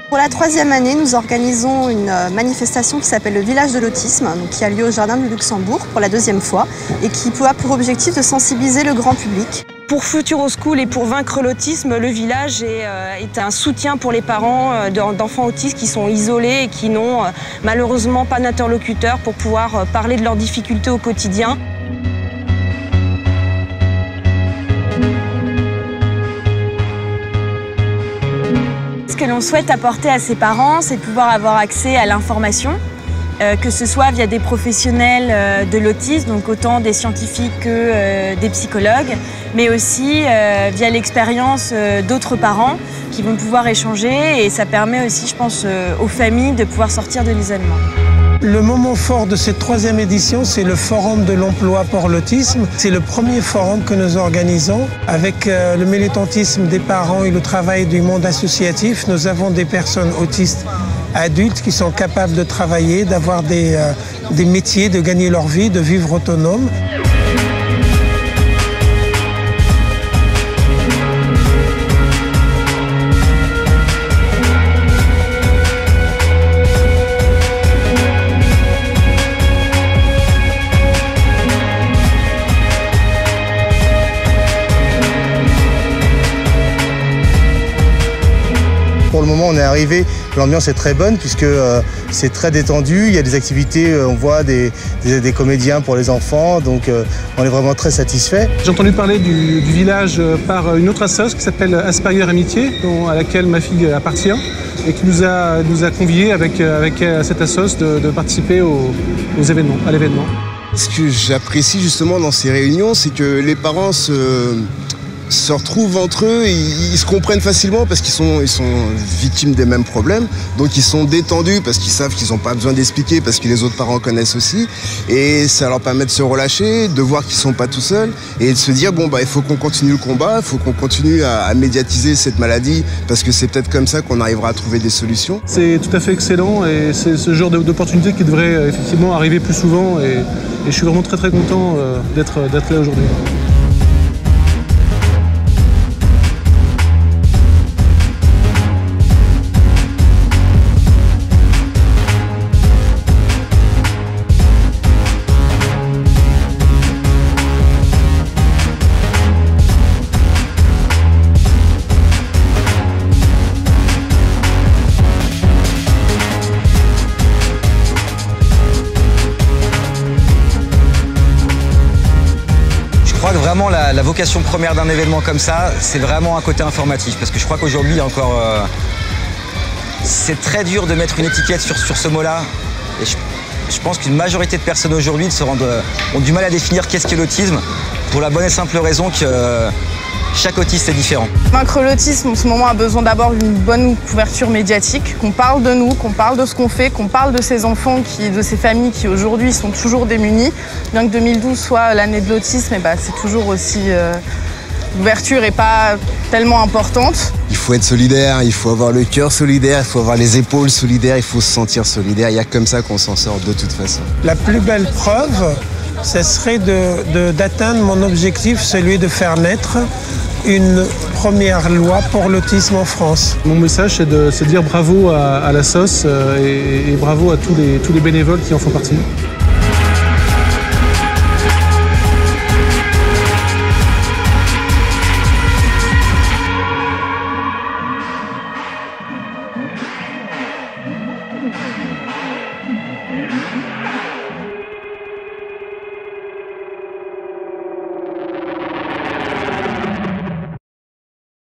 Pour la 3e année, nous organisons une manifestation qui s'appelle le Village de l'Autisme, qui a lieu au Jardin du Luxembourg pour la 2e fois et qui a pour objectif de sensibiliser le grand public. Pour Futuro School et pour vaincre l'autisme, le village est un soutien pour les parents d'enfants autistes qui sont isolés et qui n'ont malheureusement pas d'interlocuteur pour pouvoir parler de leurs difficultés au quotidien. Ce que l'on souhaite apporter à ces parents, c'est de pouvoir avoir accès à l'information, que ce soit via des professionnels de l'autisme, donc autant des scientifiques que des psychologues, mais aussi via l'expérience d'autres parents qui vont pouvoir échanger et ça permet aussi, je pense, aux familles de pouvoir sortir de l'isolement. Le moment fort de cette 3e édition, c'est le Forum de l'emploi pour l'autisme. C'est le premier forum que nous organisons. Avec le militantisme des parents et le travail du monde associatif, nous avons des personnes autistes adultes qui sont capables de travailler, d'avoir des métiers, de gagner leur vie, de vivre autonome. Pour le moment, on est arrivé, l'ambiance est très bonne puisque c'est très détendu, il y a des activités, on voit des comédiens pour les enfants, donc on est vraiment très satisfait. J'ai entendu parler du village par une autre association qui s'appelle Asperger Amitié, à laquelle ma fille appartient, et qui nous a conviés avec cette association de participer à l'événement. Ce que j'apprécie justement dans ces réunions, c'est que les parents se retrouvent entre eux, et ils se comprennent facilement parce qu'ils sont victimes des mêmes problèmes, donc ils sont détendus parce qu'ils savent qu'ils n'ont pas besoin d'expliquer parce que les autres parents connaissent aussi, et ça leur permet de se relâcher, de voir qu'ils ne sont pas tout seuls et de se dire bon bah il faut qu'on continue le combat, il faut qu'on continue à médiatiser cette maladie parce que c'est peut-être comme ça qu'on arrivera à trouver des solutions. C'est tout à fait excellent et c'est ce genre d'opportunité qui devrait effectivement arriver plus souvent et je suis vraiment très content d'être là aujourd'hui. Je crois que vraiment la vocation première d'un événement comme ça, c'est vraiment un côté informatif. Parce que je crois qu'aujourd'hui, encore, c'est très dur de mettre une étiquette sur ce mot-là. Et je pense qu'une majorité de personnes aujourd'hui ont du mal à définir qu'est-ce qu'est l'autisme, pour la bonne et simple raison que chaque autiste est différent. Vaincre l'autisme, en ce moment, a besoin d'abord d'une bonne couverture médiatique, qu'on parle de nous, qu'on parle de ce qu'on fait, qu'on parle de ces enfants, de ces familles qui aujourd'hui sont toujours démunies. Bien que 2012 soit l'année de l'autisme, c'est toujours aussi... L'ouverture n'est pas tellement importante. Il faut être solidaire, il faut avoir le cœur solidaire, il faut avoir les épaules solidaires, il faut se sentir solidaire. Il y a comme ça qu'on s'en sort de toute façon. La plus belle preuve, ce serait d'atteindre mon objectif, celui de faire naître une première loi pour l'autisme en France. Mon message, c'est de dire bravo à la SOS et bravo à tous les bénévoles qui en font partie.